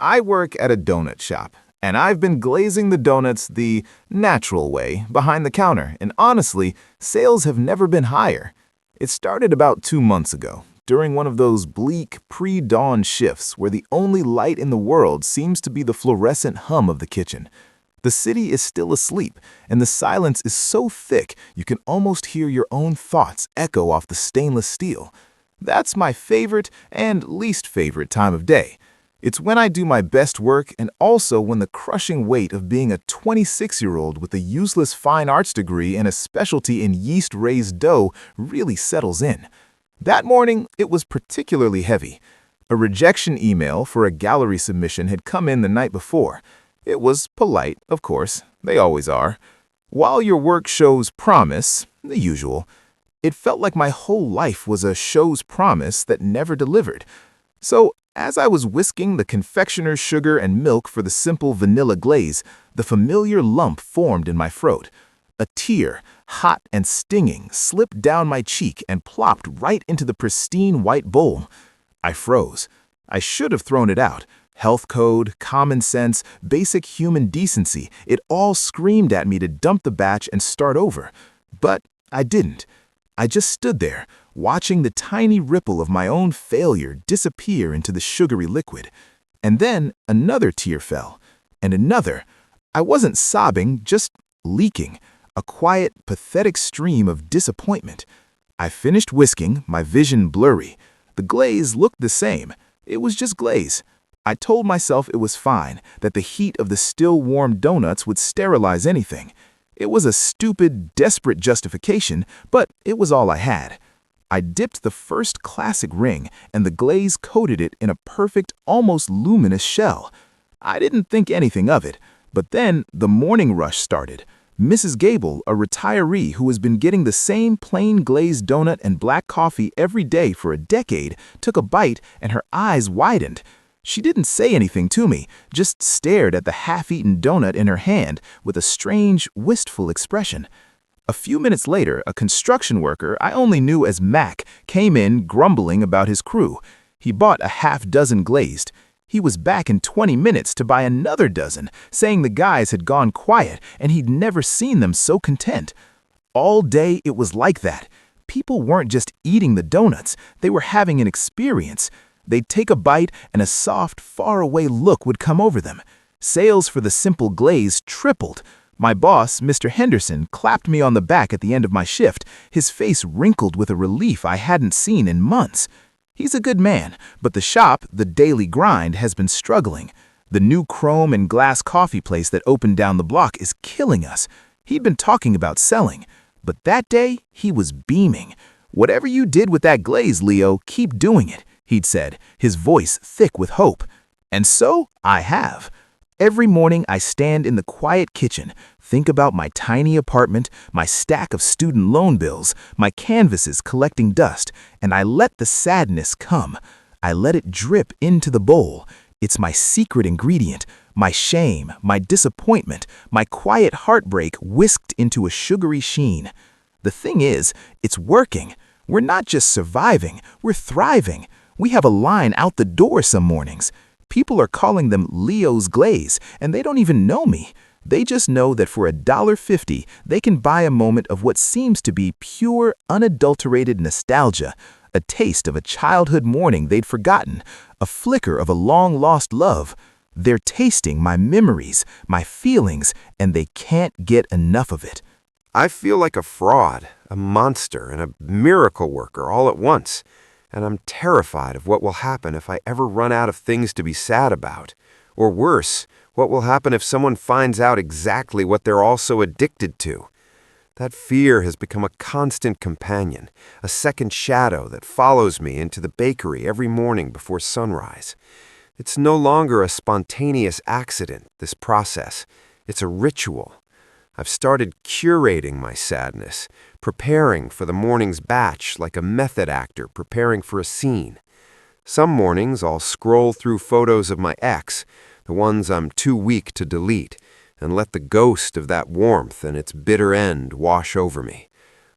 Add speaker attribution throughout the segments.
Speaker 1: I work at a donut shop, and I've been glazing the donuts the natural way behind the counter, and honestly, sales have never been higher. It started about 2 months ago, during one of those bleak, pre-dawn shifts where the only light in the world seems to be the fluorescent hum of the kitchen. The city is still asleep, and the silence is so thick you can almost hear your own thoughts echo off the stainless steel. That's my favorite and least favorite time of day. It's when I do my best work and also when the crushing weight of being a 26-year-old with a useless fine arts degree and a specialty in yeast-raised dough really settles in. That morning, it was particularly heavy. A rejection email for a gallery submission had come in the night before. It was polite, of course. They always are. While your work shows promise, the usual, it felt like my whole life was a show's promise that never delivered. So, as I was whisking the confectioner's sugar and milk for the simple vanilla glaze, the familiar lump formed in my throat. A tear, hot and stinging, slipped down my cheek and plopped right into the pristine white bowl. I froze. I should have thrown it out. Health code, common sense, basic human decency, it all screamed at me to dump the batch and start over. But I didn't. I just stood there, watching the tiny ripple of my own failure disappear into the sugary liquid. And then another tear fell, and another. I wasn't sobbing, just leaking, a quiet, pathetic stream of disappointment. I finished whisking, my vision blurry. The glaze looked the same. It was just glaze. I told myself it was fine, that the heat of the still warm donuts would sterilize anything. It was a stupid, desperate justification, but it was all I had. I dipped the first classic ring, and the glaze coated it in a perfect, almost luminous shell. I didn't think anything of it, but then the morning rush started. Mrs. Gable, a retiree who has been getting the same plain glazed donut and black coffee every day for a decade, took a bite and her eyes widened. She didn't say anything to me, just stared at the half-eaten donut in her hand with a strange, wistful expression. A few minutes later, a construction worker I only knew as Mac came in grumbling about his crew. He bought a half-dozen glazed. He was back in 20 minutes to buy another dozen, saying the guys had gone quiet and he'd never seen them so content. All day it was like that. People weren't just eating the donuts, they were having an experience. They'd take a bite and a soft, faraway look would come over them. Sales for the simple glaze tripled. My boss, Mr. Henderson, clapped me on the back at the end of my shift, his face wrinkled with a relief I hadn't seen in months. He's a good man, but the shop, the daily grind, has been struggling. The new chrome and glass coffee place that opened down the block is killing us. He'd been talking about selling, but that day he was beaming. "Whatever you did with that glaze, Leo, keep doing it," he'd said, his voice thick with hope. And so I have. Every morning I stand in the quiet kitchen, think about my tiny apartment, my stack of student loan bills, my canvases collecting dust, and I let the sadness come. I let it drip into the bowl. It's my secret ingredient, my shame, my disappointment, my quiet heartbreak whisked into a sugary sheen. The thing is, it's working. We're not just surviving, we're thriving. We have a line out the door some mornings. People are calling them Leo's Glaze, and they don't even know me. They just know that for $1.50, they can buy a moment of what seems to be pure, unadulterated nostalgia, a taste of a childhood morning they'd forgotten, a flicker of a long-lost love. They're tasting my memories, my feelings, and they can't get enough of it.
Speaker 2: I feel like a fraud, a monster, and a miracle worker all at once. And I'm terrified of what will happen if I ever run out of things to be sad about. Or worse, what will happen if someone finds out exactly what they're also addicted to. That fear has become a constant companion, a second shadow that follows me into the bakery every morning before sunrise. It's no longer a spontaneous accident, this process. It's a ritual. I've started curating my sadness, preparing for the morning's batch like a method actor preparing for a scene. Some mornings I'll scroll through photos of my ex, the ones I'm too weak to delete, and let the ghost of that warmth and its bitter end wash over me.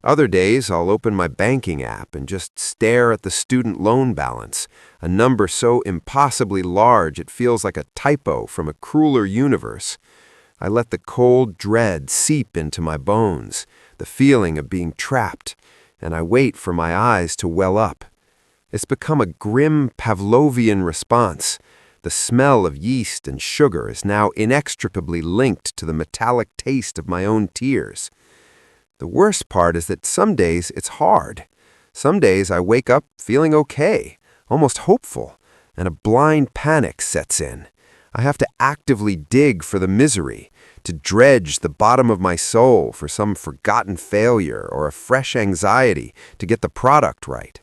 Speaker 2: Other days, I'll open my banking app and just stare at the student loan balance, a number so impossibly large it feels like a typo from a crueler universe. I let the cold dread seep into my bones, the feeling of being trapped, and I wait for my eyes to well up. It's become a grim Pavlovian response. The smell of yeast and sugar is now inextricably linked to the metallic taste of my own tears. The worst part is that some days it's hard. Some days I wake up feeling okay, almost hopeful, and a blind panic sets in. I have to actively dig for the misery, to dredge the bottom of my soul for some forgotten failure or a fresh anxiety to get the product right.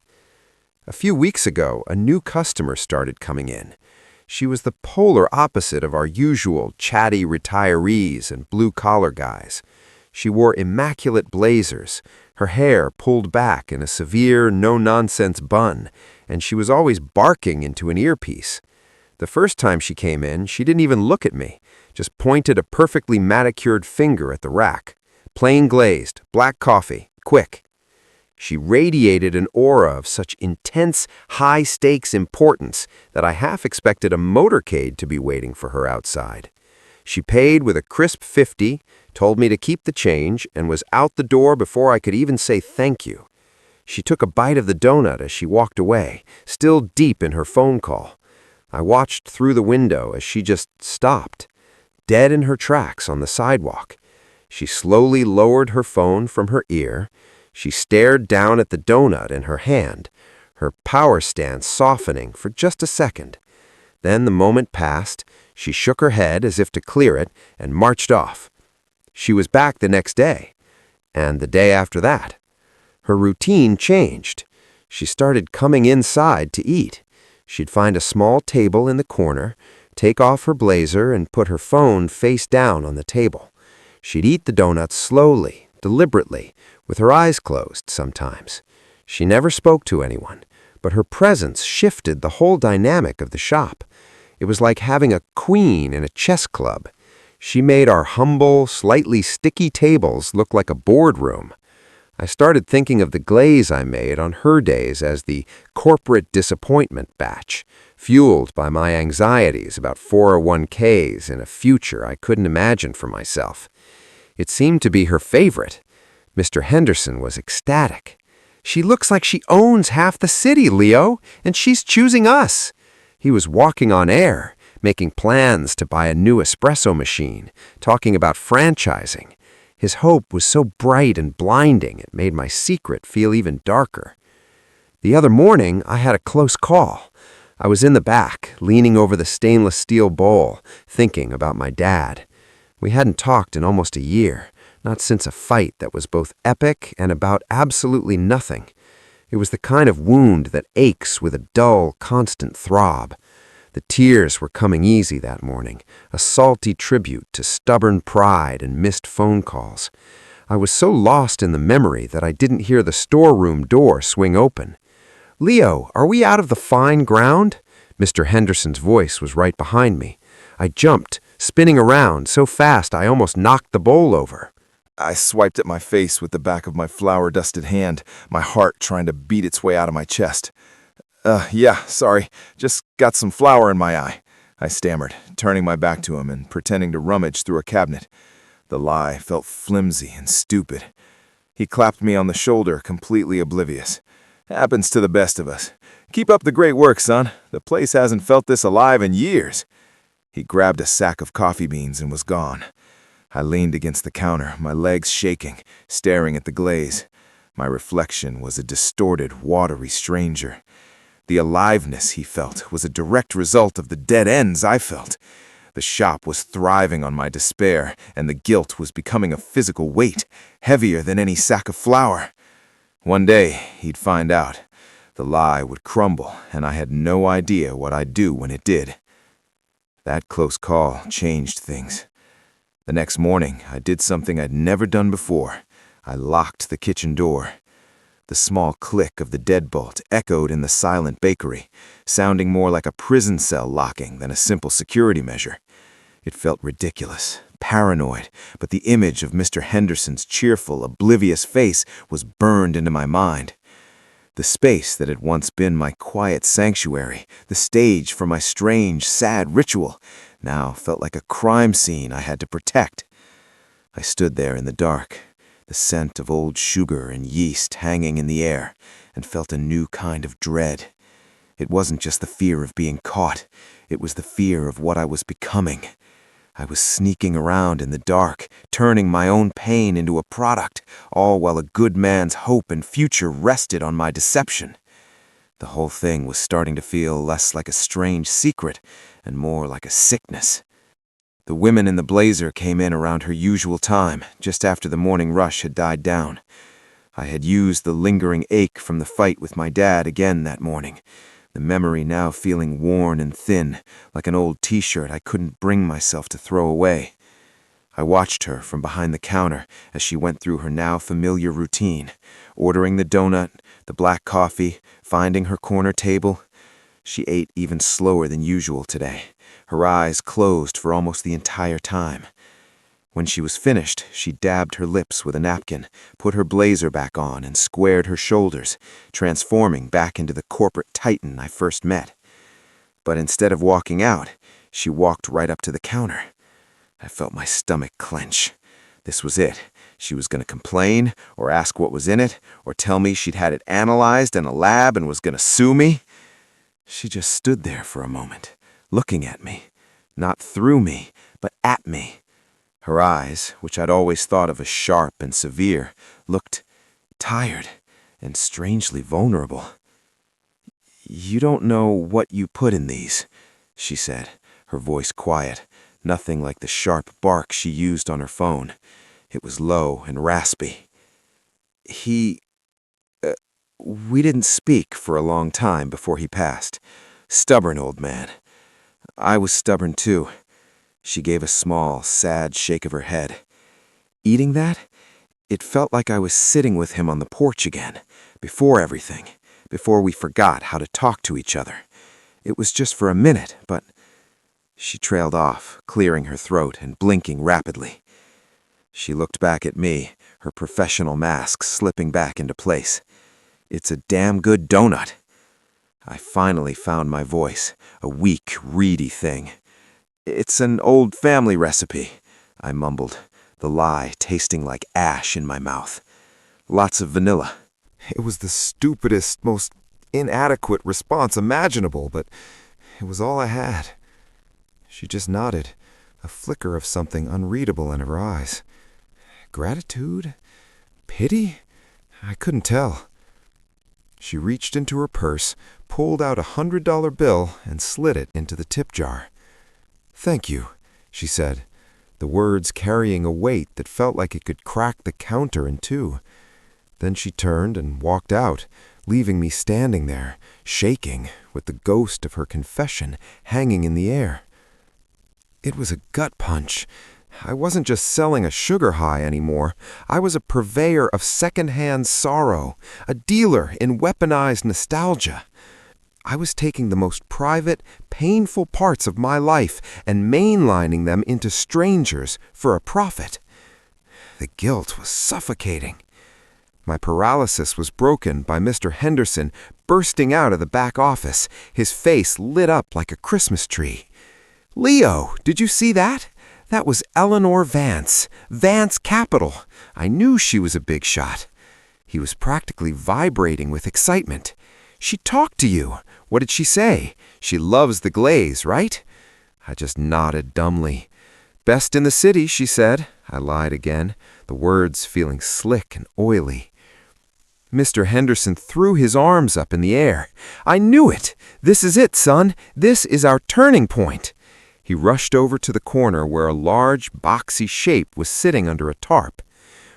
Speaker 2: A few weeks ago, a new customer started coming in. She was the polar opposite of our usual chatty retirees and blue-collar guys. She wore immaculate blazers, her hair pulled back in a severe, no-nonsense bun, and she was always barking into an earpiece. The first time she came in, she didn't even look at me, just pointed a perfectly manicured finger at the rack. Plain glazed, black coffee, quick. She radiated an aura of such intense, high-stakes importance that I half expected a motorcade to be waiting for her outside. She paid with a crisp 50, told me to keep the change, and was out the door before I could even say thank you. She took a bite of the donut as she walked away, still deep in her phone call. I watched through the window as she just stopped, dead in her tracks on the sidewalk. She slowly lowered her phone from her ear. She stared down at the donut in her hand, her power stance softening for just a second. Then the moment passed, she shook her head as if to clear it and marched off. She was back the next day, and the day after that. Her routine changed. She started coming inside to eat. She'd find a small table in the corner, take off her blazer, and put her phone face down on the table. She'd eat the donuts slowly, deliberately, with her eyes closed sometimes. She never spoke to anyone, but her presence shifted the whole dynamic of the shop. It was like having a queen in a chess club. She made our humble, slightly sticky tables look like a boardroom. I started thinking of the glaze I made on her days as the corporate disappointment batch, fueled by my anxieties about 401ks and a future I couldn't imagine for myself. It seemed to be her favorite. Mr. Henderson was ecstatic. "She looks like she owns half the city, Leo, and she's choosing us." He was walking on air, making plans to buy a new espresso machine, talking about franchising. His hope was so bright and blinding it made my secret feel even darker. The other morning, I had a close call. I was in the back, leaning over the stainless steel bowl, thinking about my dad. We hadn't talked in almost a year, not since a fight that was both epic and about absolutely nothing. It was the kind of wound that aches with a dull, constant throb. The tears were coming easy that morning, a salty tribute to stubborn pride and missed phone calls. I was so lost in the memory that I didn't hear the storeroom door swing open. "Leo, are we out of the fine ground?" Mr. Henderson's voice was right behind me. I jumped, spinning around so fast I almost knocked the bowl over.
Speaker 1: I swiped at my face with the back of my flour-dusted hand, my heart trying to beat its way out of my chest. Yeah, sorry, just got some flour in my eye," I stammered, turning my back to him and pretending to rummage through a cabinet. The lie felt flimsy and stupid. He clapped me on the shoulder, completely oblivious. "Happens to the best of us. Keep up the great work, son. The place hasn't felt this alive in years." He grabbed a sack of coffee beans and was gone. I leaned against the counter, my legs shaking, staring at the glaze. My reflection was a distorted, watery stranger. The aliveness he felt was a direct result of the dead ends I felt. The shop was thriving on my despair, and the guilt was becoming a physical weight, heavier than any sack of flour. One day, he'd find out. The lie would crumble, and I had no idea what I'd do when it did. That close call changed things. The next morning, I did something I'd never done before. I locked the kitchen door. The small click of the deadbolt echoed in the silent bakery, sounding more like a prison cell locking than a simple security measure. It felt ridiculous, paranoid, but the image of Mr. Henderson's cheerful, oblivious face was burned into my mind. The space that had once been my quiet sanctuary, the stage for my strange, sad ritual, now felt like a crime scene I had to protect. I stood there in the dark, the scent of old sugar and yeast hanging in the air, and felt a new kind of dread. It wasn't just the fear of being caught, it was the fear of what I was becoming. I was sneaking around in the dark, turning my own pain into a product, all while a good man's hope and future rested on my deception. The whole thing was starting to feel less like a strange secret and more like a sickness. The women in the blazer came in around her usual time, just after the morning rush had died down. I had used the lingering ache from the fight with my dad again that morning, the memory now feeling worn and thin, like an old t-shirt I couldn't bring myself to throw away. I watched her from behind the counter as she went through her now familiar routine, ordering the donut, the black coffee, finding her corner table. She ate even slower than usual today, her eyes closed for almost the entire time. When she was finished, she dabbed her lips with a napkin, put her blazer back on, and squared her shoulders, transforming back into the corporate titan I first met. But instead of walking out, she walked right up to the counter. I felt my stomach clench. This was it. She was going to complain, or ask what was in it, or tell me she'd had it analyzed in a lab and was going to sue me. She just stood there for a moment, looking at me, not through me, but at me. Her eyes, which I'd always thought of as sharp and severe, looked tired and strangely vulnerable. "You don't know what you put in these," she said, her voice quiet, nothing like the sharp bark she used on her phone. It was low and raspy. We didn't speak for a long time before he passed. Stubborn old man. I was stubborn too. She gave a small, sad shake of her head. Eating that, it felt like I was sitting with him on the porch again, before everything, before we forgot how to talk to each other. It was just for a minute, but... She trailed off, clearing her throat and blinking rapidly. She looked back at me, her professional mask slipping back into place. "It's a damn good donut." I finally found my voice, a weak, reedy thing. "It's an old family recipe," I mumbled, the lie tasting like ash in my mouth. "Lots of vanilla." It was the stupidest, most inadequate response imaginable, but it was all I had. She just nodded, a flicker of something unreadable in her eyes. Gratitude? Pity? I couldn't tell. She reached into her purse, pulled out a $100 bill, and slid it into the tip jar. "Thank you," she said, the words carrying a weight that felt like it could crack the counter in two. Then she turned and walked out, leaving me standing there, shaking, with the ghost of her confession hanging in the air. It was a gut punch. I wasn't just selling a sugar high anymore. I was a purveyor of second-hand sorrow, a dealer in weaponized nostalgia. I was taking the most private, painful parts of my life and mainlining them into strangers for a profit. The guilt was suffocating. My paralysis was broken by Mr. Henderson bursting out of the back office, his face lit up like a Christmas tree. "Leo, did you see that? That was Eleanor Vance, Vance Capital. I knew she was a big shot." He was practically vibrating with excitement. "She talked to you. What did she say? She loves the glaze, right?" I just nodded dumbly. "Best in the city," she said. I lied again, the words feeling slick and oily. Mr. Henderson threw his arms up in the air. "I knew it! This is it, son! This is our turning point!" He rushed over to the corner where a large, boxy shape was sitting under a tarp.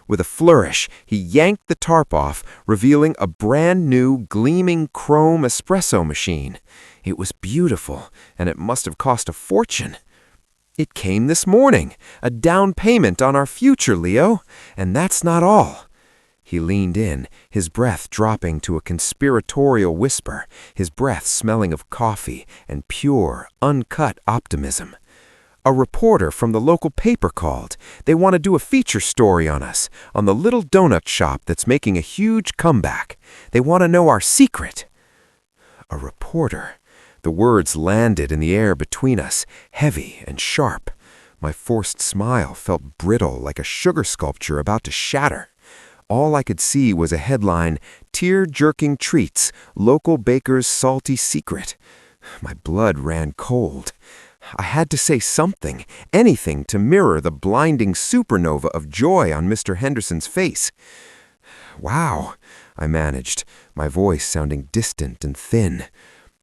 Speaker 1: With a flourish, he yanked the tarp off, revealing a brand-new, gleaming chrome espresso machine. It was beautiful, and it must have cost a fortune. "It came this morning, a down payment on our future, Leo. And that's not all." He leaned in, his breath dropping to a conspiratorial whisper, his breath smelling of coffee and pure, uncut optimism.
Speaker 2: A reporter from the local paper called. They want to do a feature story on us, on the little donut shop that's making a huge comeback. They want to know our secret. A reporter. The words landed in the air between us, heavy and sharp. My forced smile felt brittle like a sugar sculpture about to shatter. All I could see was a headline, "Tear-jerking treats, local baker's salty secret." My blood ran cold. I had to say something, anything to mirror the blinding supernova of joy on Mr. Henderson's face. "Wow," I managed, my voice sounding distant and thin.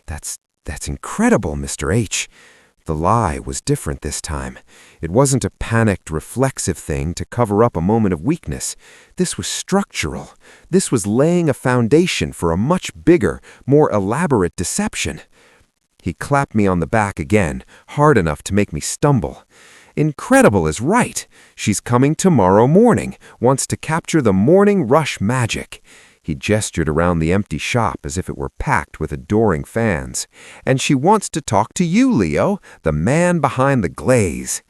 Speaker 2: That's incredible, Mr. H." The lie was different this time. It wasn't a panicked, reflexive thing to cover up a moment of weakness. This was structural. This was laying a foundation for a much bigger, more elaborate deception. He clapped me on the back again, hard enough to make me stumble. "Incredible is right. She's coming tomorrow morning, wants to capture the morning rush magic." He gestured around the empty shop as if it were packed with adoring fans. "And she wants to talk to you, Leo, the man behind the glaze."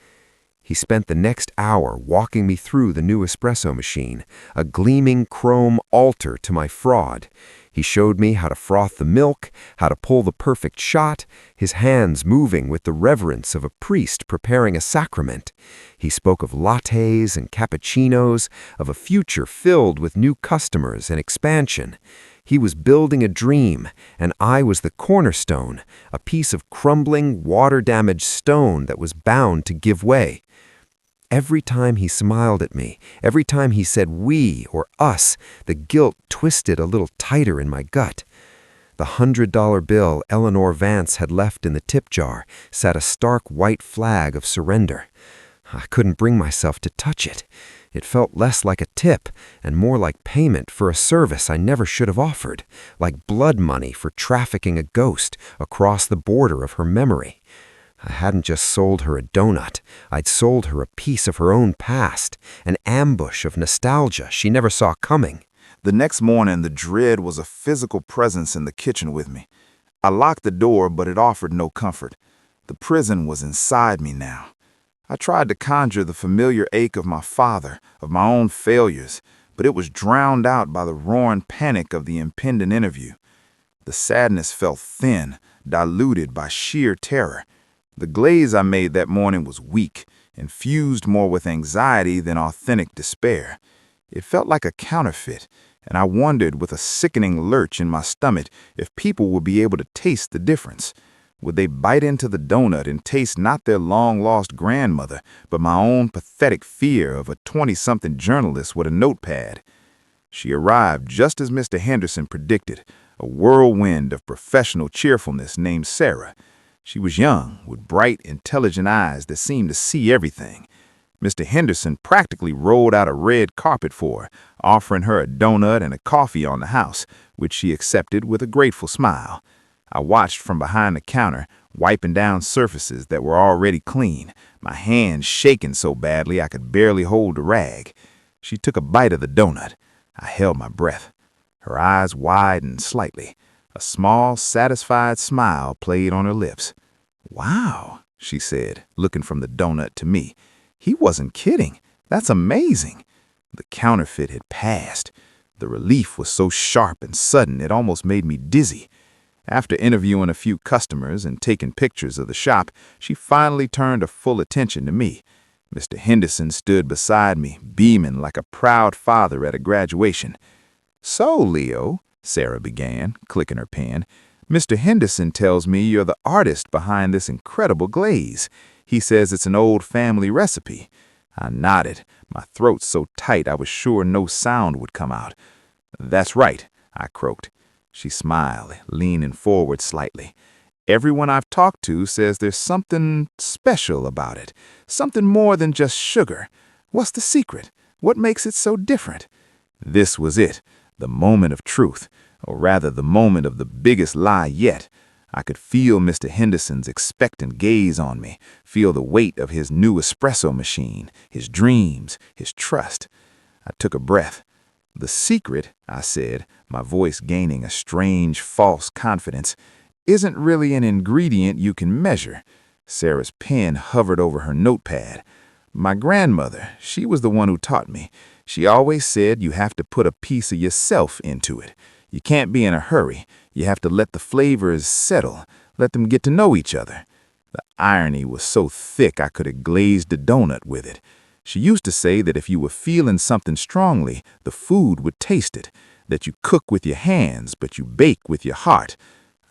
Speaker 2: He spent the next hour walking me through the new espresso machine, a gleaming chrome altar to my fraud. He showed me how to froth the milk, how to pull the perfect shot, his hands moving with the reverence of a priest preparing a sacrament. He spoke of lattes and cappuccinos, of a future filled with new customers and expansion. He was building a dream, and I was the cornerstone, a piece of crumbling, water-damaged stone that was bound to give way. Every time he smiled at me, every time he said we or us, the guilt twisted a little tighter in my gut. The $100 bill Eleanor Vance had left in the tip jar sat a stark white flag of surrender. I couldn't bring myself to touch it. It felt less like a tip and more like payment for a service I never should have offered, like blood money for trafficking a ghost across the border of her memory. I hadn't just sold her a donut. I'd sold her a piece of her own past, an ambush of nostalgia she never saw coming.
Speaker 1: The next morning, the dread was a physical presence in the kitchen with me. I locked the door, but it offered no comfort. The prison was inside me now. I tried to conjure the familiar ache of my father, of my own failures, but it was drowned out by the roaring panic of the impending interview. The sadness felt thin, diluted by sheer terror. The glaze I made that morning was weak, infused more with anxiety than authentic despair. It felt like a counterfeit, and I wondered with a sickening lurch in my stomach if people would be able to taste the difference. Would they bite into the donut and taste not their long-lost grandmother, but my own pathetic fear of a 20-something journalist with a notepad? She arrived just as Mr. Henderson predicted, a whirlwind of professional cheerfulness named Sarah. She was young, with bright, intelligent eyes that seemed to see everything. Mr. Henderson practically rolled out a red carpet for her, offering her a donut and a coffee on the house, which she accepted with a grateful smile. I watched from behind the counter, wiping down surfaces that were already clean, my hands shaking so badly I could barely hold the rag. She took a bite of the donut. I held my breath. Her eyes widened slightly. A small, satisfied smile played on her lips. "Wow," she said, looking from the donut to me. "He wasn't kidding. That's amazing." The counterfeit had passed. The relief was so sharp and sudden it almost made me dizzy. After interviewing a few customers and taking pictures of the shop, she finally turned her full attention to me. Mr. Henderson stood beside me, beaming like a proud father at a graduation. "So, Leo," Sarah began, clicking her pen, "Mr. Henderson tells me you're the artist behind this incredible glaze. He says it's an old family recipe." I nodded, my throat so tight I was sure no sound would come out. "That's right," I croaked. She smiled, leaning forward slightly. "Everyone I've talked to says there's something special about it, something more than just sugar. What's the secret? What makes it so different?" This was it. The moment of truth, or rather the moment of the biggest lie yet. I could feel Mr. Henderson's expectant gaze on me, feel the weight of his new espresso machine, his dreams, his trust. I took a breath. "The secret," I said, my voice gaining a strange, false confidence, "isn't really an ingredient you can measure. Sarah's pen hovered over her notepad. My grandmother, she was the one who taught me. She always said you have to put a piece of yourself into it. You can't be in a hurry. You have to let the flavors settle, let them get to know each other. The irony was so thick I could have glazed a donut with it. She used to say that if you were feeling something strongly, the food would taste it, that you cook with your hands, but you bake with your heart.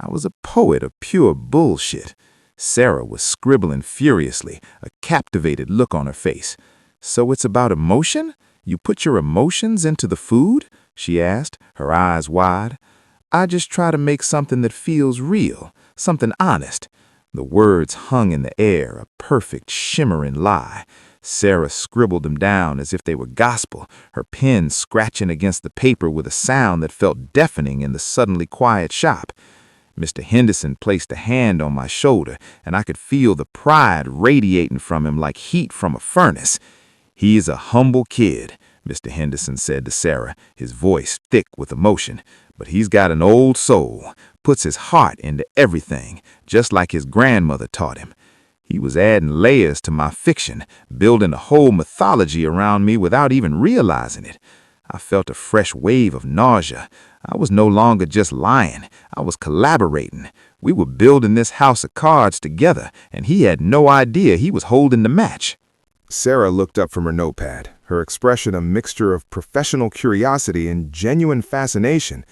Speaker 1: I was a poet of pure bullshit. Sarah was scribbling furiously, a captivated look on her face. "So it's about emotion? You put your emotions into the food?" she asked, her eyes wide. "I just try to make something that feels real, something honest." The words hung in the air, a perfect, shimmering lie. Sarah scribbled them down as if they were gospel, her pen scratching against the paper with a sound that felt deafening in the suddenly quiet shop. Mr. Henderson placed a hand on my shoulder, and I could feel the pride radiating from him like heat from a furnace. "He is a humble kid," Mr. Henderson said to Sarah, his voice thick with emotion, "but he's got an old soul, puts his heart into everything, just like his grandmother taught him. He was adding layers to my fiction, building a whole mythology around me without even realizing it. I felt a fresh wave of nausea. I was no longer just lying. I was collaborating. We were building this house of cards together, and he had no idea he was holding the match." Sarah looked up from her notepad, her expression a mixture of professional curiosity and genuine fascination.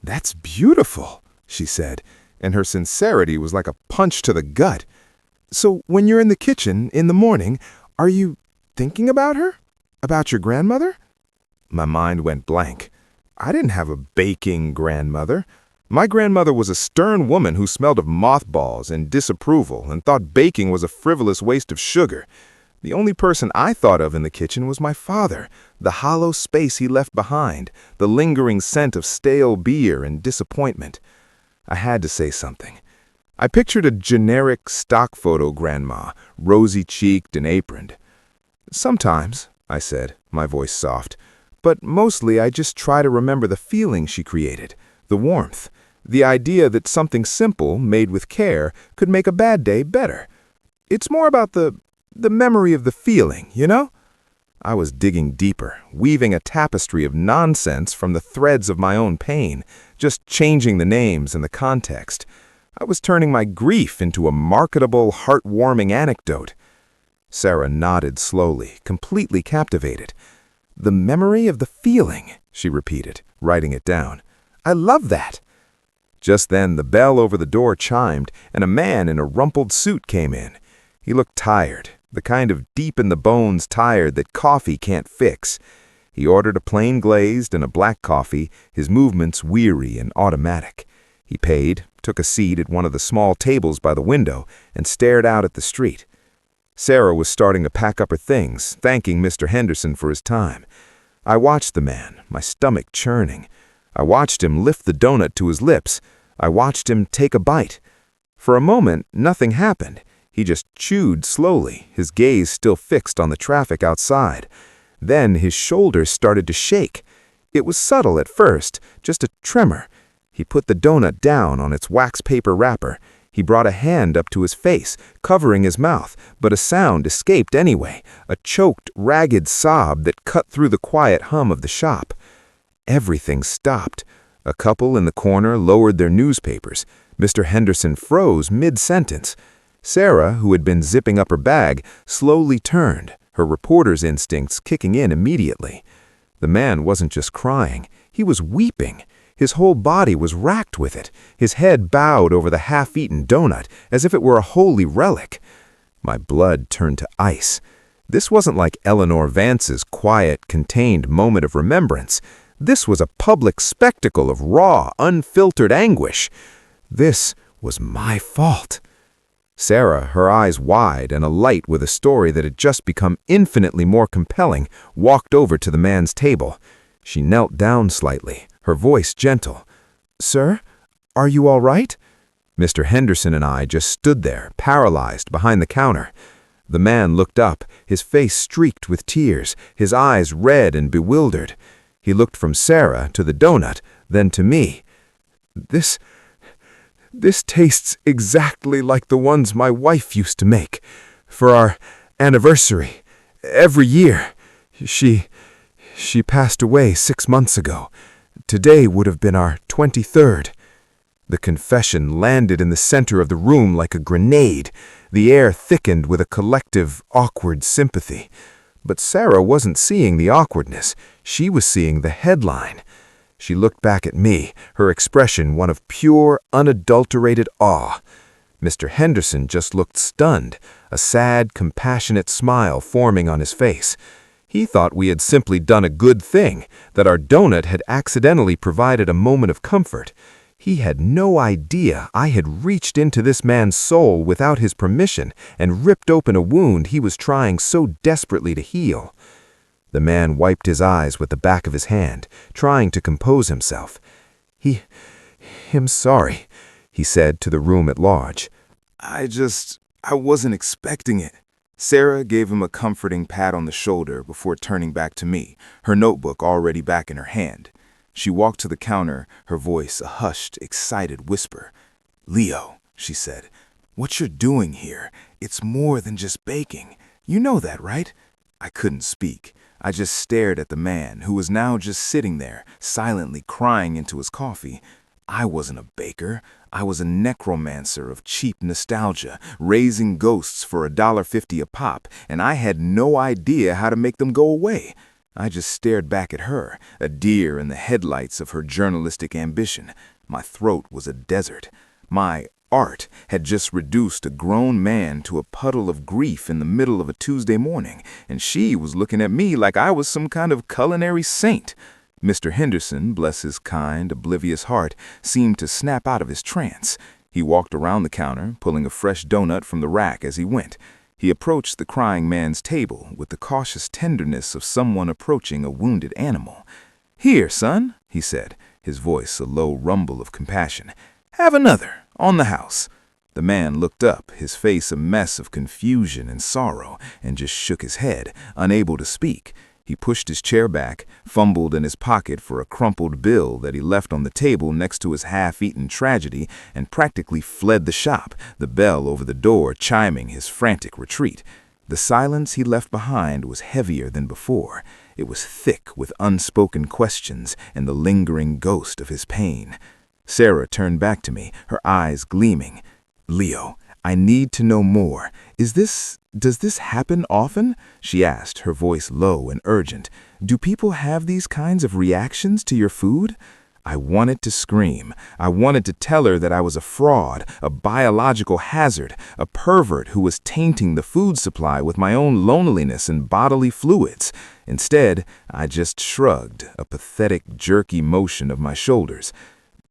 Speaker 1: "That's beautiful," she said, and her sincerity was like a punch to the gut. "So when you're in the kitchen in the morning, are you thinking about her? About your grandmother?" My mind went blank. I didn't have a baking grandmother. My grandmother was a stern woman who smelled of mothballs and disapproval and thought baking was a frivolous waste of sugar. The only person I thought of in the kitchen was my father, the hollow space he left behind, the lingering scent of stale beer and disappointment. I had to say something. I pictured a generic stock photo grandma, rosy-cheeked and aproned. "Sometimes," I said, my voice soft, "but mostly I just try to remember the feeling she created, the warmth, the idea that something simple, made with care, could make a bad day better. It's more about the memory of the feeling, you know?" I was digging deeper, weaving a tapestry of nonsense from the threads of my own pain, just changing the names and the context. I was turning my grief into a marketable, heartwarming anecdote. Sarah nodded slowly, completely captivated. "The memory of the feeling," she repeated, writing it down. "I love that." Just then, the bell over the door chimed, and a man in a rumpled suit came in. He looked tired, the kind of deep-in-the-bones tired that coffee can't fix. He ordered a plain glazed and a black coffee, his movements weary and automatic. He paid, took a seat at one of the small tables by the window, and stared out at the street. Sarah was starting to pack up her things, thanking Mr. Henderson for his time. I watched the man, my stomach churning. I watched him lift the donut to his lips. I watched him take a bite. For a moment, nothing happened. He just chewed slowly, his gaze still fixed on the traffic outside. Then his shoulders started to shake. It was subtle at first, just a tremor. He put the donut down on its wax paper wrapper. He brought a hand up to his face, covering his mouth, but a sound escaped anyway, a choked, ragged sob that cut through the quiet hum of the shop. Everything stopped. A couple in the corner lowered their newspapers. Mr. Henderson froze mid-sentence. Sarah, who had been zipping up her bag, slowly turned, her reporter's instincts kicking in immediately. The man wasn't just crying, he was weeping. His whole body was racked with it, his head bowed over the half-eaten donut, as if it were a holy relic. My blood turned to ice. This wasn't like Eleanor Vance's quiet, contained moment of remembrance. This was a public spectacle of raw, unfiltered anguish. This was my fault. Sarah, her eyes wide and alight with a story that had just become infinitely more compelling, walked over to the man's table. She knelt down slightly, her voice gentle. "Sir, are you all right?" Mr. Henderson and I just stood there, paralyzed, behind the counter. The man looked up, his face streaked with tears, his eyes red and bewildered. He looked from Sarah to the donut, then to me. This
Speaker 3: This tastes exactly like the ones my wife used to make for our anniversary every year. She passed away 6 months ago. Today would have been our 23rd. The confession landed in the center of the room like a grenade. The air thickened with a collective, awkward sympathy. But Sarah wasn't seeing the awkwardness. She was seeing the headline. She looked back at me, her expression one of pure, unadulterated awe. Mr. Henderson just looked stunned, a sad, compassionate smile forming on his face. He thought we had simply done a good thing, that our donut had accidentally provided a moment of comfort. He had no idea I had reached into this man's soul without his permission and ripped open a wound he was trying so desperately to heal. The man wiped his eyes with the back of his hand, trying to compose himself. I'm sorry, he said to the room at large.
Speaker 1: I wasn't expecting it. Sarah gave him a comforting pat on the shoulder before turning back to me, her notebook already back in her hand. She walked to the counter, her voice a hushed, excited whisper. "Leo," she said, "what you're doing here, it's more than just baking. You know that, right?" I couldn't speak. I just stared at the man, who was now just sitting there, silently crying into his coffee. I wasn't a baker. I was a necromancer of cheap nostalgia, raising ghosts for $1.50 a pop, and I had no idea how to make them go away. I just stared back at her, a deer in the headlights of her journalistic ambition. My throat was a desert. My art had just reduced a grown man to a puddle of grief in the middle of a Tuesday morning, and she was looking at me like I was some kind of culinary saint. Mr. Henderson, bless his kind, oblivious heart, seemed to snap out of his trance. He walked around the counter, pulling a fresh donut from the rack as he went. He approached the crying man's table with the cautious tenderness of someone approaching a wounded animal. "Here, son," he said, his voice a low rumble of compassion. "Have another, on the house." The man looked up, his face a mess of confusion and sorrow, and just shook his head, unable to speak. He pushed his chair back, fumbled in his pocket for a crumpled bill that he left on the table next to his half-eaten tragedy, and practically fled the shop, the bell over the door chiming his frantic retreat. The silence he left behind was heavier than before. It was thick with unspoken questions and the lingering ghost of his pain. Sarah turned back to me, her eyes gleaming. "Leo, I need to know more. Does this happen often?" she asked, her voice low and urgent. "Do people have these kinds of reactions to your food?" I wanted to scream. I wanted to tell her that I was a fraud, a biological hazard, a pervert who was tainting the food supply with my own loneliness and bodily fluids. Instead, I just shrugged, a pathetic, jerky motion of my shoulders.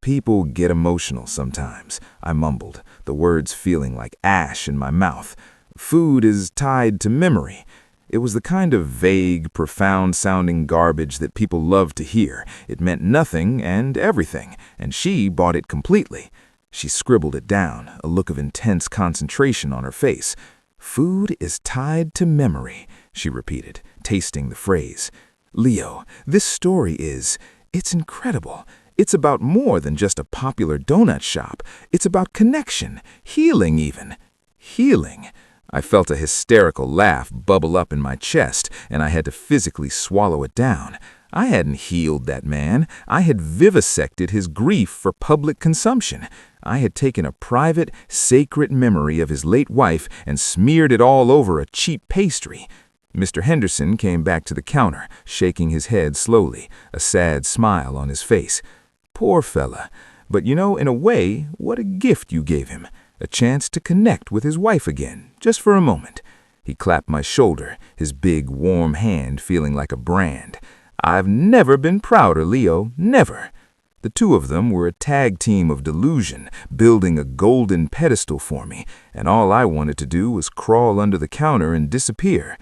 Speaker 1: "People get emotional sometimes," I mumbled, the words feeling like ash in my mouth. "Food is tied to memory." It was the kind of vague, profound-sounding garbage that people love to hear. It meant nothing and everything, and she bought it completely. She scribbled it down, a look of intense concentration on her face. "Food is tied to memory," she repeated, tasting the phrase. "Leo, this story it's incredible. It's about more than just a popular donut shop. It's about connection, healing even." Healing? I felt a hysterical laugh bubble up in my chest, and I had to physically swallow it down. I hadn't healed that man. I had vivisected his grief for public consumption. I had taken a private, sacred memory of his late wife and smeared it all over a cheap pastry. Mr. Henderson came back to the counter, shaking his head slowly, a sad smile on his face. "Poor fella. But in a way, what a gift you gave him. A chance to connect with his wife again, just for a moment." He clapped my shoulder, his big, warm hand feeling like a brand. "I've never been prouder, Leo, never." The two of them were a tag team of delusion, building a golden pedestal for me, and all I wanted to do was crawl under the counter and disappear.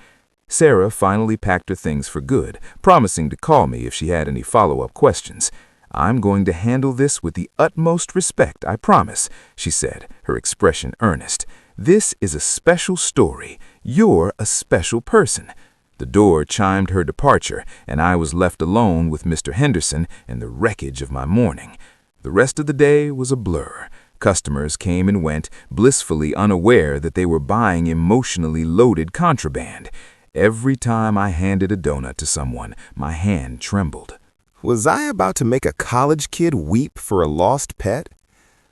Speaker 1: Sarah finally packed her things for good, promising to call me if she had any follow-up questions. "I'm going to handle this with the utmost respect, I promise," she said, her expression earnest. "This is a special story. You're a special person." The door chimed her departure, and I was left alone with Mr. Henderson and the wreckage of my morning. The rest of the day was a blur.
Speaker 3: Customers came and went, blissfully unaware that they were buying emotionally loaded contraband. Every time I handed a donut to someone, my hand trembled.
Speaker 1: Was I about to make a college kid weep for a lost pet?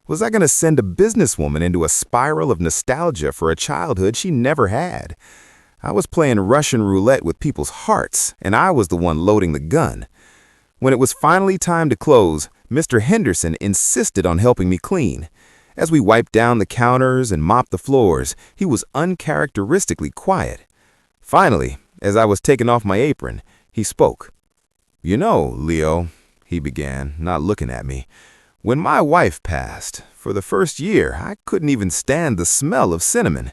Speaker 1: Was I going to send a businesswoman into a spiral of nostalgia for a childhood she never had? I was playing Russian roulette with people's hearts, and I was the one loading the gun. When it was finally time to close, Mr. Henderson insisted on helping me clean. As we wiped down the counters and mopped the floors, he was uncharacteristically quiet. Finally, as I was taking off my apron, he spoke. "You know, Leo," he began, not looking at me, "when my wife passed, for the first year, I couldn't even stand the smell of cinnamon.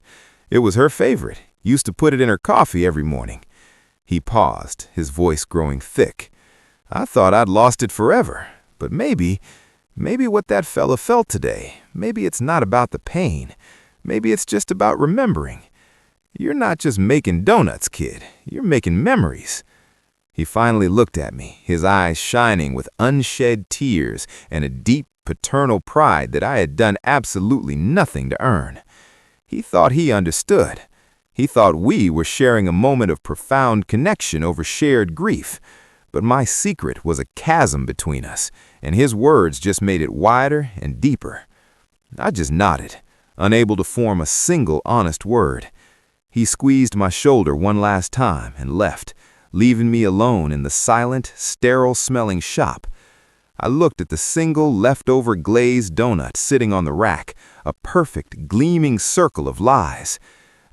Speaker 1: It was her favorite. Used to put it in her coffee every morning." He paused, his voice growing thick. I thought I'd lost it forever, but maybe what that fella felt today, maybe it's not about the pain. Maybe it's just about remembering. You're not just making donuts, kid. You're making memories. He finally looked at me, his eyes shining with unshed tears and a deep paternal pride that I had done absolutely nothing to earn. He thought he understood. He thought we were sharing a moment of profound connection over shared grief. But my secret was a chasm between us, and his words just made it wider and deeper. I just nodded, unable to form a single honest word. He squeezed my shoulder one last time and left, leaving me alone in the silent, sterile-smelling shop. I looked at the single leftover glazed donut sitting on the rack, a perfect, gleaming circle of lies.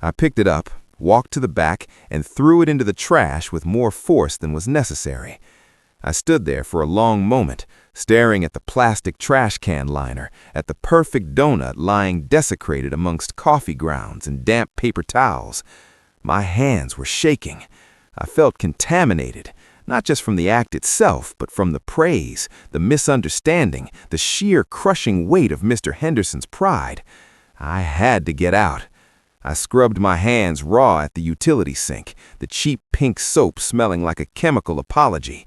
Speaker 1: I picked it up, walked to the back, and threw it into the trash with more force than was necessary. I stood there for a long moment, staring at the plastic trash can liner, at the perfect donut lying desecrated amongst coffee grounds and damp paper towels. My hands were shaking. I felt contaminated, not just from the act itself, but from the praise, the misunderstanding, the sheer crushing weight of Mr. Henderson's pride. I had to get out. I scrubbed my hands raw at the utility sink, the cheap pink soap smelling like a chemical apology.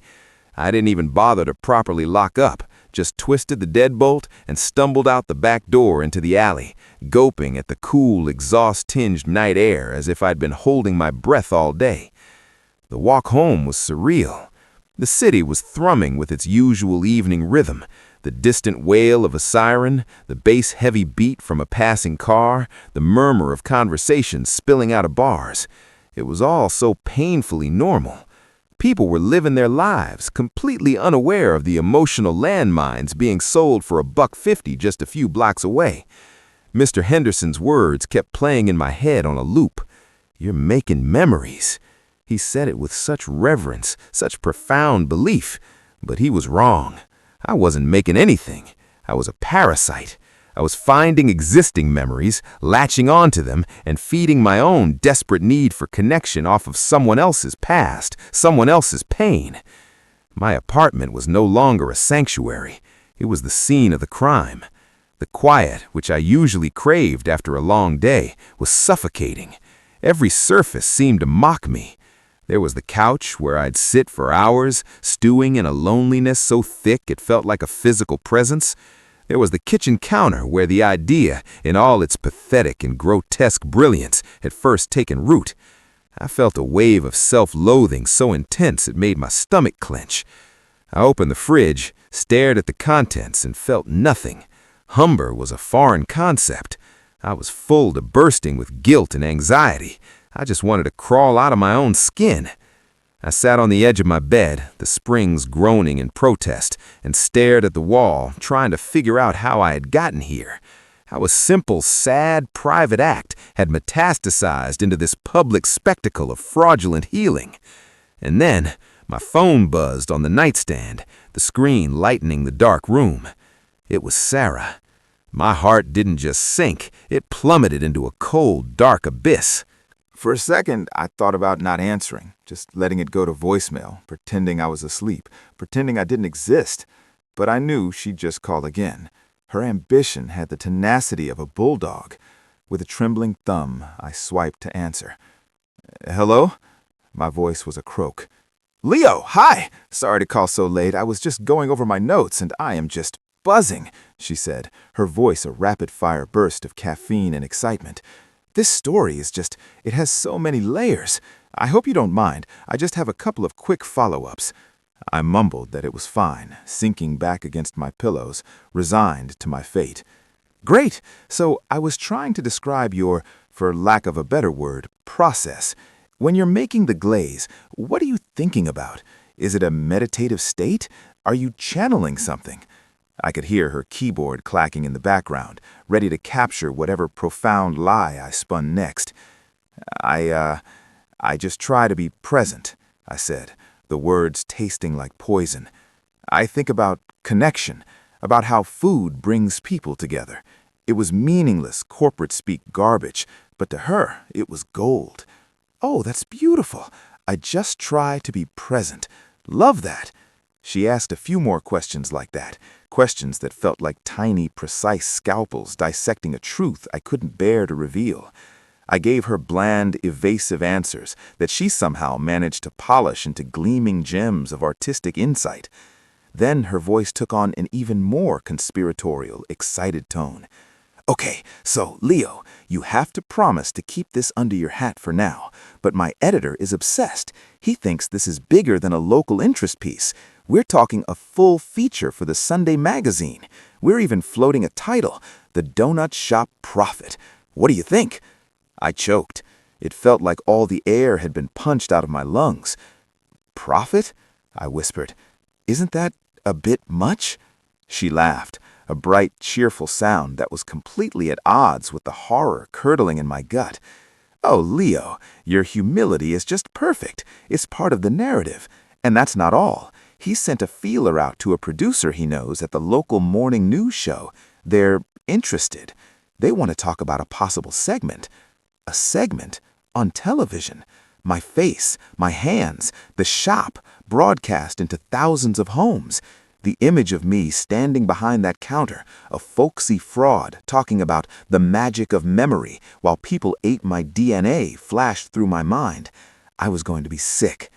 Speaker 1: I didn't even bother to properly lock up, just twisted the deadbolt and stumbled out the back door into the alley, gulping at the cool, exhaust-tinged night air as if I'd been holding my breath all day. The walk home was surreal. The city was thrumming with its usual evening rhythm, the distant wail of a siren, the bass-heavy beat from a passing car, the murmur of conversations spilling out of bars. It was all so painfully normal. People were living their lives, completely unaware of the emotional landmines being sold for $1.50 just a few blocks away. Mr. Henderson's words kept playing in my head on a loop. "You're making memories." He said it with such reverence, such profound belief, but he was wrong. I wasn't making anything. I was a parasite. I was finding existing memories, latching onto them, and feeding my own desperate need for connection off of someone else's past, someone else's pain. My apartment was no longer a sanctuary. It was the scene of the crime. The quiet, which I usually craved after a long day, was suffocating. Every surface seemed to mock me. There was the couch where I'd sit for hours, stewing in a loneliness so thick it felt like a physical presence. There was the kitchen counter where the idea, in all its pathetic and grotesque brilliance, had first taken root. I felt a wave of self-loathing so intense it made my stomach clench. I opened the fridge, stared at the contents, and felt nothing. Hunger was a foreign concept. I was full to bursting with guilt and anxiety. I just wanted to crawl out of my own skin. I sat on the edge of my bed, the springs groaning in protest, and stared at the wall, trying to figure out how I had gotten here. How a simple, sad, private act had metastasized into this public spectacle of fraudulent healing. And then, my phone buzzed on the nightstand, the screen lightening the dark room. It was Sarah. My heart didn't just sink, it plummeted into a cold, dark abyss.
Speaker 4: For a second, I thought about not answering, just letting it go to voicemail, pretending I was asleep, pretending I didn't exist. But I knew she'd just call again. Her ambition had the tenacity of a bulldog. With a trembling thumb, I swiped to answer. "Hello?" My voice was a croak. "Leo, hi! Sorry to call so late. I was just going over my notes, and I am just buzzing, she said, her voice a rapid-fire burst of caffeine and excitement. This story is just, it has so many layers. I hope you don't mind. I just have a couple of quick follow-ups. I mumbled that it was fine, sinking back against my pillows, resigned to my fate. Great! So I was trying to describe your, for lack of a better word, process. When you're making the glaze, what are you thinking about? Is it a meditative state? Are you channeling something? I could hear her keyboard clacking in the background, ready to capture whatever profound lie I spun next. I just try to be present, I said, the words tasting like poison. I think about connection, about how food brings people together. It was meaningless corporate-speak garbage, but to her, it was gold. Oh, that's beautiful. I just try to be present. Love that. She asked a few more questions like that, questions that felt like tiny, precise scalpels dissecting a truth I couldn't bear to reveal. I gave her bland, evasive answers that she somehow managed to polish into gleaming gems of artistic insight. Then her voice took on an even more conspiratorial, excited tone. Okay, so, Leo, you have to promise to keep this under your hat for now, but my editor is obsessed. He thinks this is bigger than a local interest piece. We're talking a full feature for the Sunday magazine. We're even floating a title, The Donut Shop Prophet. What do you think? I choked. It felt like all the air had been punched out of my lungs. Prophet? I whispered. Isn't that a bit much? She laughed, a bright, cheerful sound that was completely at odds with the horror curdling in my gut. Oh, Leo, your humility is just perfect. It's part of the narrative. And that's not all. He sent a feeler out to a producer he knows at the local morning news show. They're interested. They want to talk about a possible segment. A segment? On television. My face, my hands, the shop, broadcast into thousands of homes. The image of me standing behind that counter, a folksy fraud talking about the magic of memory while people ate my DNA flashed through my mind. I was going to be sick.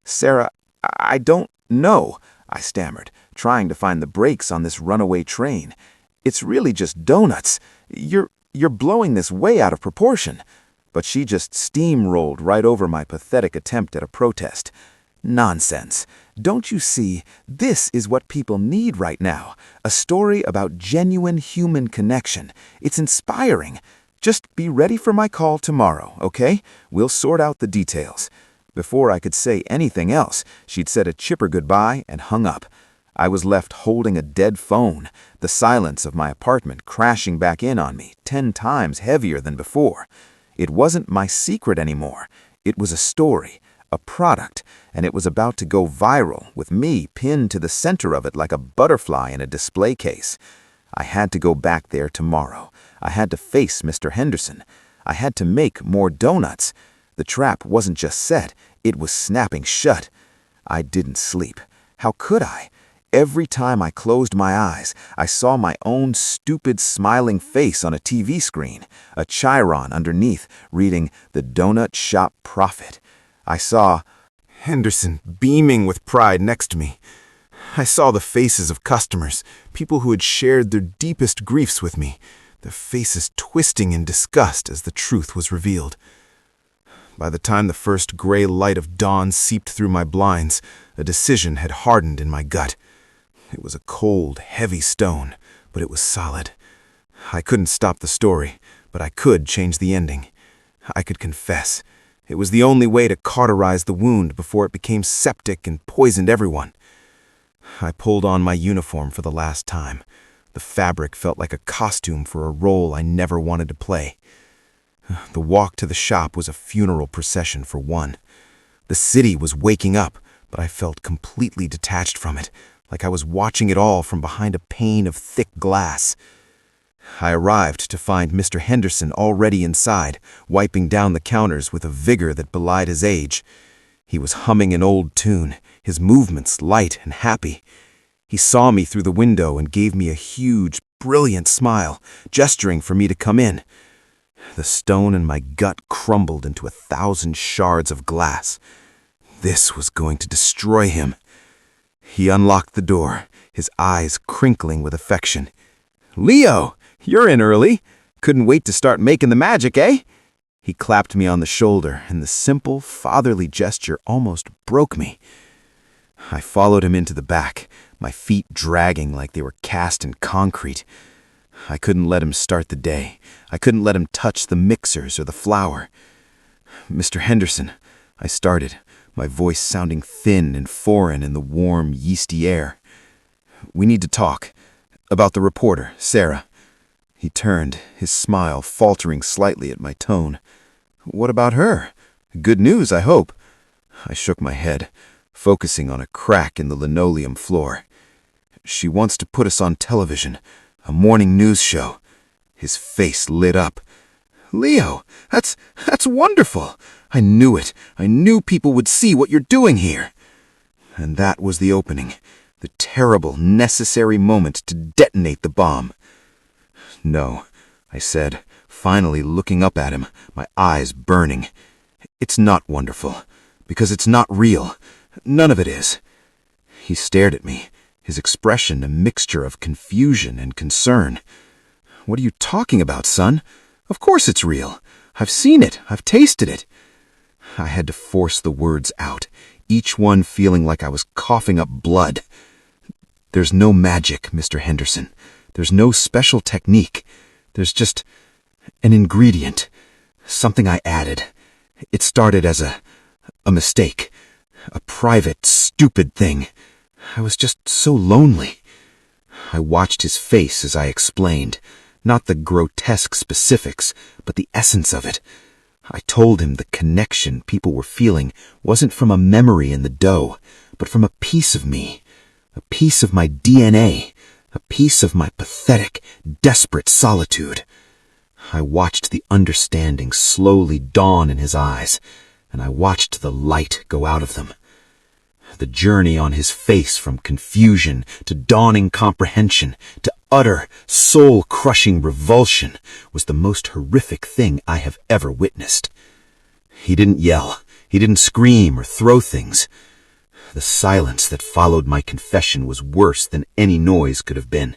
Speaker 4: Sarah, I don't know, I stammered, trying to find the brakes on this runaway train. It's really just donuts. You're blowing this way out of proportion. But she just steamrolled right over my pathetic attempt at a protest. Nonsense. Don't you see, this is what people need right now. A story about genuine human connection. It's inspiring. Just be ready for my call tomorrow, okay? We'll sort out the details. Before I could say anything else, she'd said a chipper goodbye and hung up. I was left holding a dead phone, the silence of my apartment crashing back in on me 10 times heavier than before. It wasn't my secret anymore. It was a story, a product, and it was about to go viral with me pinned to the center of it like a butterfly in a display case. I had to go back there tomorrow. I had to face Mr. Henderson. I had to make more donuts. The trap wasn't just set, it was snapping shut. I didn't sleep. How could I? Every time I closed my eyes, I saw my own stupid smiling face on a TV screen, a chyron underneath reading The Donut Shop Prophet. I saw Henderson beaming with pride next to me. I saw the faces of customers, people who had shared their deepest griefs with me, their faces twisting in disgust as the truth was revealed. By the time the first gray light of dawn seeped through my blinds, a decision had hardened in my gut. It was a cold, heavy stone, but it was solid. I couldn't stop the story, but I could change the ending. I could confess. It was the only way to cauterize the wound before it became septic and poisoned everyone. I pulled on my uniform for the last time. The fabric felt like a costume for a role I never wanted to play. The walk to the shop was a funeral procession for one. The city was waking up, but I felt completely detached from it, like I was watching it all from behind a pane of thick glass. I arrived to find Mr. Henderson already inside, wiping down the counters with a vigor that belied his age. He was humming an old tune, his movements light and happy. He saw me through the window and gave me a huge, brilliant smile, gesturing for me to come in. The stone in my gut crumbled into 1,000 shards of glass. This was going to destroy him.
Speaker 3: He unlocked the door, his eyes crinkling with affection. "Leo, you're in early. Couldn't wait to start making the magic, eh?" He clapped me on the shoulder, and the simple, fatherly gesture almost broke me. I followed him into the back, my feet dragging like they were cast in concrete. I couldn't let him start the day. I couldn't let him touch the mixers or the flour. "Mr. Henderson," I started, my voice sounding thin and foreign in the warm, yeasty air. "We need to talk. About the reporter, Sarah." He turned, his smile faltering slightly at my tone. "What about her? Good news, I hope." I shook my head, focusing on a crack in the linoleum floor. "She wants to put us on television, a morning news show." His face lit up. "Leo, that's wonderful. I knew it. I knew people would see what you're doing here." And that was the opening, the terrible, necessary moment to detonate the bomb. "No," I said, finally looking up at him, my eyes burning. "It's not wonderful, because it's not real. None of it is." He stared at me, his expression a mixture of confusion and concern. "What are you talking about, son? Of course it's real. I've seen it. I've tasted it." I had to force the words out, each one feeling like I was coughing up blood. "There's no magic, Mr. Henderson. There's no special technique. There's just an ingredient, something I added. It started as a mistake, a private, stupid thing. I was just so lonely." I watched his face as I explained, not the grotesque specifics, but the essence of it. I told him the connection people were feeling wasn't from a memory in the dough, but from a piece of me, a piece of my DNA, a piece of my pathetic, desperate solitude. I watched the understanding slowly dawn in his eyes, and I watched the light go out of them. The journey on his face from confusion to dawning comprehension to utter, soul-crushing revulsion was the most horrific thing I have ever witnessed. He didn't yell. He didn't scream or throw things. The silence that followed my confession was worse than any noise could have been.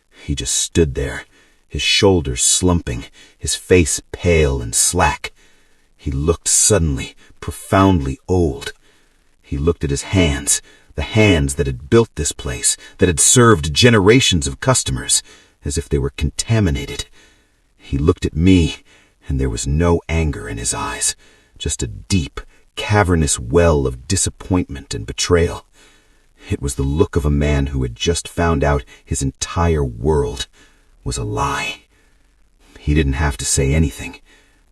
Speaker 3: He just stood there, his shoulders slumping, his face pale and slack. He looked suddenly, profoundly old. He looked at his hands, the hands that had built this place, that had served generations of customers, as if they were contaminated. He looked at me, and there was no anger in his eyes, just a deep, cavernous well of disappointment and betrayal. It was the look of a man who had just found out his entire world was a lie. He didn't have to say anything.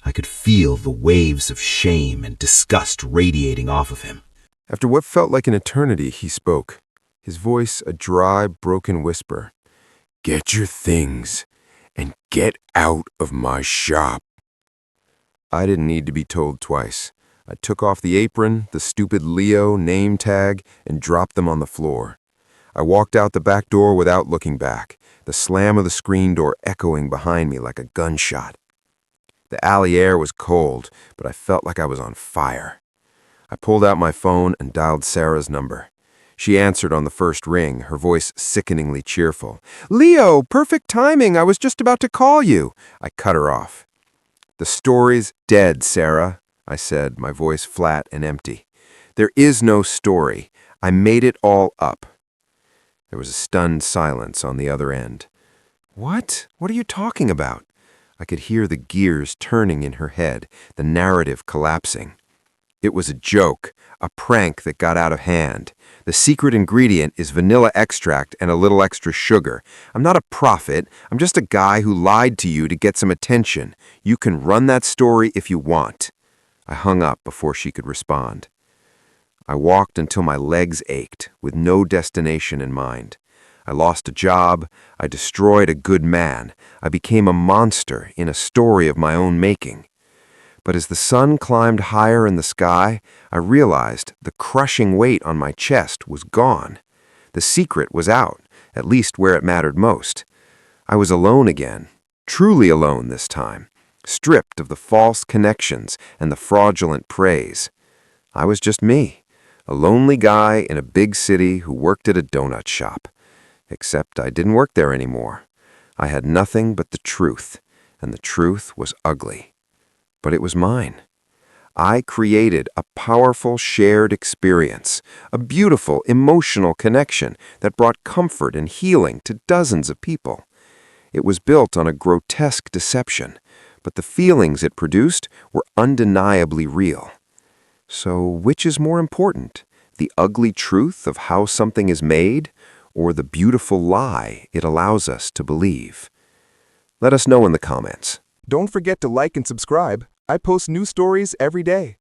Speaker 3: I could feel the waves of shame and disgust radiating off of him.
Speaker 2: After what felt like an eternity, he spoke, his voice a dry, broken whisper. "Get your things and get out of my shop." I didn't need to be told twice. I took off the apron, the stupid Leo name tag, and dropped them on the floor. I walked out the back door without looking back, the slam of the screen door echoing behind me like a gunshot. The alley air was cold, but I felt like I was on fire. I pulled out my phone and dialed Sarah's number. She answered on the first ring, her voice sickeningly cheerful. "Leo, perfect timing. I was just about to call you." I cut her off. "The story's dead, Sarah," I said, my voice flat and empty. "There is no story. I made it all up." There was a stunned silence on the other end. What? What are you talking about?" I could hear the gears turning in her head, the narrative collapsing. It was a joke, a prank that got out of hand. The secret ingredient is vanilla extract and a little extra sugar. I'm not a prophet. I'm just a guy who lied to you to get some attention. You can run that story if you want. I hung up before she could respond. I walked until my legs ached, with no destination in mind. I lost a job. I destroyed a good man. I became a monster in a story of my own making. But as the sun climbed higher in the sky, I realized the crushing weight on my chest was gone. The secret was out, at least where it mattered most. I was alone again, truly alone this time, stripped of the false connections and the fraudulent praise. I was just me, A lonely guy in a big city who worked at a donut shop. Except I didn't work there anymore. I had nothing but the truth, and the truth was ugly. But it was mine. I created a powerful shared experience, a beautiful emotional connection that brought comfort and healing to dozens of people. It was built on a grotesque deception, but the feelings it produced were undeniably real. So which is more important, the ugly truth of how something is made, or the beautiful lie it allows us to believe? Let us know in the comments.
Speaker 3: Don't forget to like and subscribe. I post new stories every day.